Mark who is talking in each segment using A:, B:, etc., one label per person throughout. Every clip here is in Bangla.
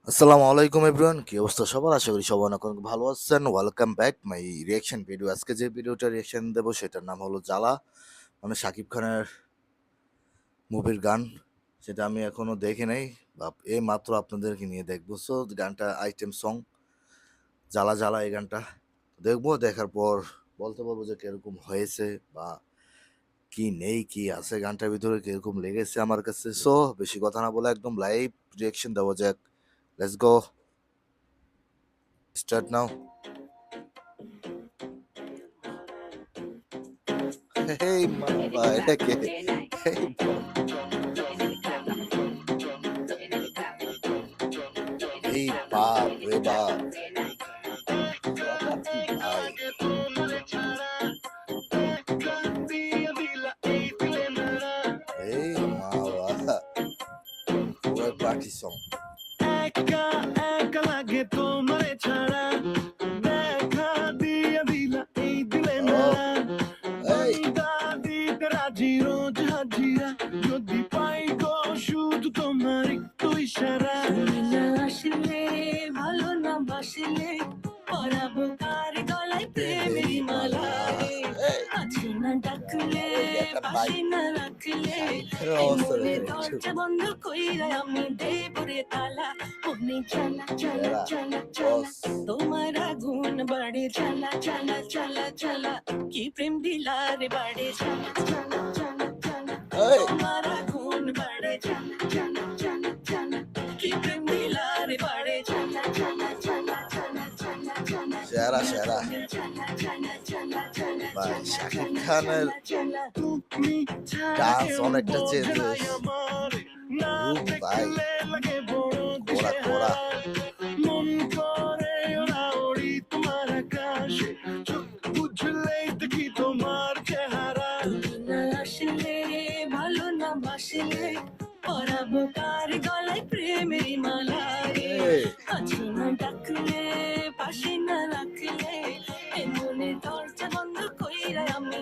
A: আসসালামু আলাইকুম এভরিওয়ান, কি অবস্থা সবার? আশা করি সবাই অনেক অনেক ভালো আছেন। Welcome back my reaction video. আজকে যে ভিডিওটা রিয়াকশন দেবো সেটার নাম হলো জ্বালা, মানে শাকিব খানের মুভির গান। সেটা আমি এখনো দেখি নাই, বা এই মাত্র আপনাদেরকে নিয়ে দেখবো। সো গানটা আইটেম সং জ্বালা জ্বালা, এই গানটা দেখবো। দেখার পর বলতে পারবো যে কিরকম হয়েছে বা কি নেই, কি আছে গানটার ভিতরে, কিরকম লেগেছে আমার কাছে। সো বেশি কথা না বলে একদম লাইভ রিয়াকশন দেওয়া যাক। Let's go, start now. এই বাবা, এটা কে? এই এই বাপ রে বাপ, কি ভাই! এই মাওয়া, পুরো পার্টি সং।
B: একা একা লাগে তোমারে ছাড়া, দেখা দিয়া দিলা এই দিলে
A: ও
B: নাড়া।
A: এই
B: বান্দা দিতে রাজি রোজ হাজিরা, যদি পাই গো শুধু তোমার একটু ইশারা। তুমি না আসলে ভালো না বাসলে, পরাবো কার গলায় প্রেমের
A: প্রেমেরই মালা।
B: মালা রে।
A: এই
B: আছি না ডাকলে,
A: দেখেন ভাই,
B: পাশে না রাখলে,
A: শাকিব খানের
B: এই
A: অবস্থা
B: মনে
A: দেখেন একটু।
B: দরজা বন্ধ কইরা আমি দেবরে তালা। মনে চালা চালা
A: সেরা
B: চালা চালা,
A: বস।
B: তোমার আগুন বাড়ে চালা চালা চালা চালা, কি প্রেম দিলা রে বাড়ে চালা চালা চালা চালা,
A: এই
B: তোমার আগুন বাড়ে চালা চালা চালা চালা, কি প্রেম দিলা রে বাড়ে চালা চালা চালা চালা চালা চালা,
A: সেরা সেরা
B: চালা চালা চালা চালা
A: ভাই,
B: চালা
A: শাকিব
B: চালা
A: খানের
B: চালা। তুমি ছাড়া
A: ডান্স
B: কেউ
A: অনেকটা চেঞ্জ
B: বোঝে নাই
A: হয়েছে।
B: আমার, না
A: রূপ ভাই,
B: দেখলে লাগে বড়
A: কোরা কোরা।
B: দিশেহারা। মন করে ওড়াওড়ি তোমার আকাশে, চোখ বুঝলেই দেখি তোমার চেহারা। তুমি না আসলে ভালো না বাসলে, পরাবো কার গলায় প্রেমের মালা রে।
A: এই
B: আছি না ডাকলে, পাশে না রাখলে, এই মনে দরজা বন্ধ কইরা আমি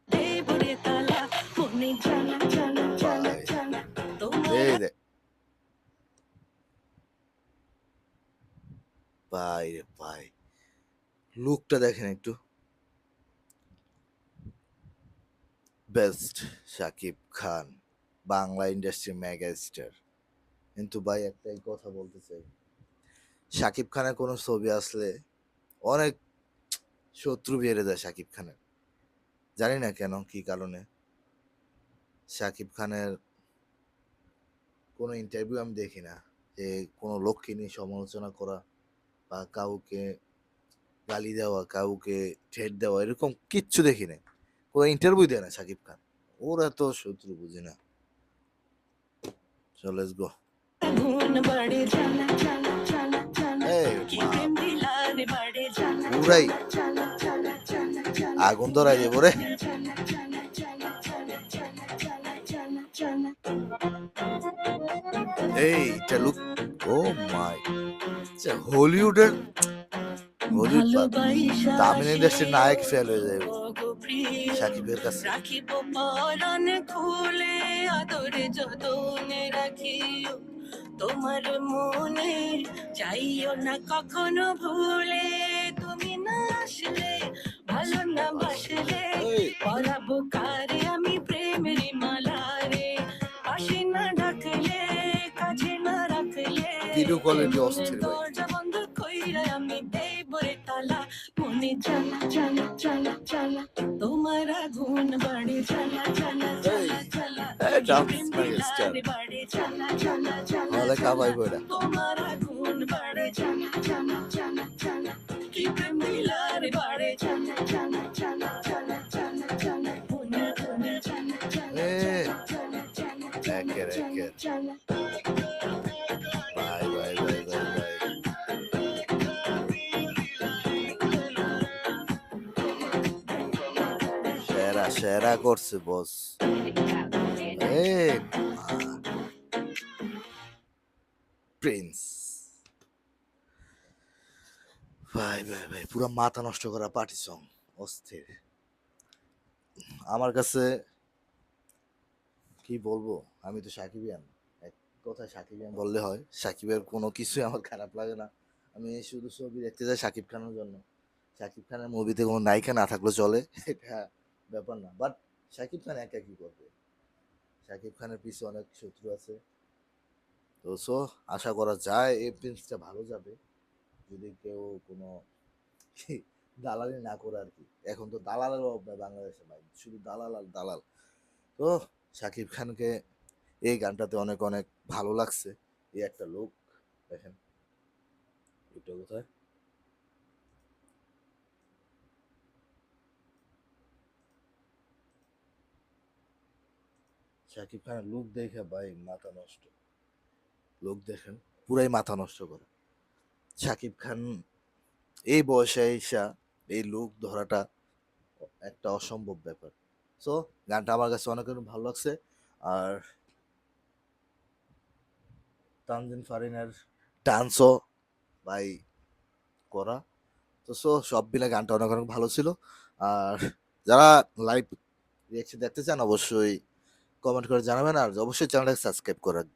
B: দেবরে তালা। মনে চালা চালা চালা
A: ভাই,
B: চালা, তোমার
A: এই দেখ ভাই রে ভাই, লুকটা দেখেন একটু। Best Shakib Khan, Bangla industry mega star. কিন্তু ভাই, একটাই কথা বলতে চাই, শাকিব খানের কোনো ছবি আসলে অনেক শত্রু বেড়ে যায় শাকিব খানের। জানি না কেন, কি কারণে। শাকিব খানের কোনো ইন্টারভিউ আমি দেখি না যে কোনো লোককে নিয়ে সমালোচনা করা বা কাউকে গালি দেওয়া, কাউকে ঠেট দেওয়া, এরকম কিচ্ছু দেখি না। কোনো ইন্টারভিউ দেয় না শাকিব খান। ওর এত শত্রু বুঝি না। চল লেটস গো।
B: আগুন বাড়ে চালা চালা চালা চালা,
A: এই
B: কি
A: মা,
B: প্রেম দিলা রে বাড়ে চালা
A: পুরাই
B: চালা চালা চালা চালা চালা,
A: আগুন ধরাই দেবো রে।
B: চালা চালা চালা চালা চালা চালা চালা চালা।
A: এইটা লুক, ও মাই, হলিউডের, হলিউড বাদ,
B: ভালোবাসা
A: তামিল
B: সে
A: ইন্ডাস্ট্রির নায়ক ফেল হয়ে যাবে
B: প্রিয়,
A: সাকিবের কাছে।
B: রাখিব পরাণ খুলে, আদরে যতনে রাখিও তোমার মনে, চাইও না কখনো ভুলে। তুমি না আসলে ভালো না বাসলে,
A: এই
B: পরাবো কারে আমি প্রেমের মালা রে। পাশে না ডাকলে, কাছে না রাখলে,
A: ভিডিও কোয়ালিটি
B: মনে
A: অস্থির ভাই।
B: দরজা বন্ধ কইরা আমি দেবরে তালা। মনে চালা চালা চালা চালা, তোমার আগুন বাড়ে চালা চালা
A: এই
B: চালা চালা, কি
A: ডান্স
B: প্রেম
A: মেগা স্টার,
B: দিলারে বাড়ে চালা চালা চালা
A: আমাদের
B: চালা,
A: কাবাই বইটা।
B: তোমার আগুন বাড়ে চালা চালা চালা চালা, কি প্রেম দিলারে বাড়ে চালা চালা চালা চালা চালা চালা, মনে মনে চালা চালা
A: এ
B: চালা চালা
A: একের
B: চালা
A: একের
B: চালা।
A: ভাই ভাই ভাই ভাই ভাই, সেরা সেরা করছে বস। এ প্রিন্স, ভাই ভাই ভাই, পুরো মাথা নষ্ট করা পার্টি সং, অস্থির। আমার কাছে কি বলবো, আমি তো সাকিবিয়ান, কথা সাকিব খান বললে হয়। সাকিবের কোনো কিছুই আমার খারাপ লাগে না। আমি শুধু ছবি দেখতে যাই সাকিব খানের জন্য। সাকিব খানের মুভিতে কোনো নায়িকা না থাকলেও চলে, এটা ব্যাপার না। বাট সাকিব খান একা কি করবে? সাকিব খানের পিছে অনেক শত্রু আছে। তো আশা করা যায় এই প্রিন্সটা ভালো যাবে, যদি কেউ কোনো দালালি না করে আর কি। এখন তো দালালের অভাব নাই বাংলাদেশে ভাই, শুধু দালাল আর দালাল। তো সাকিব খানকে এই গানটাতে অনেক অনেক ভালো লাগছে। এই একটা লোক দেখেন, এটা কোথায়, সাকিব খানের লুক দেখে ভাই মাথা নষ্ট। লোক দেখেন, পুরাই মাথা নষ্ট করে। সাকিব খান এই বয়সে এসা এই লুক ধরাটা একটা অসম্ভব ব্যাপার। সো গানটা আমার কাছে অনেক অনেক ভালো লাগছে। আর তানজিন ফারিনের ডান্সও ভাই করা। তো সব মিলে গানটা অনেক অনেক ভালো ছিল। আর যারা লাইভ রিয়েকশন দেখতে চান অবশ্যই কমেন্ট করে জানাবেন, আর অবশ্যই চ্যানেলটাকে সাবস্ক্রাইব করে রাখবেন।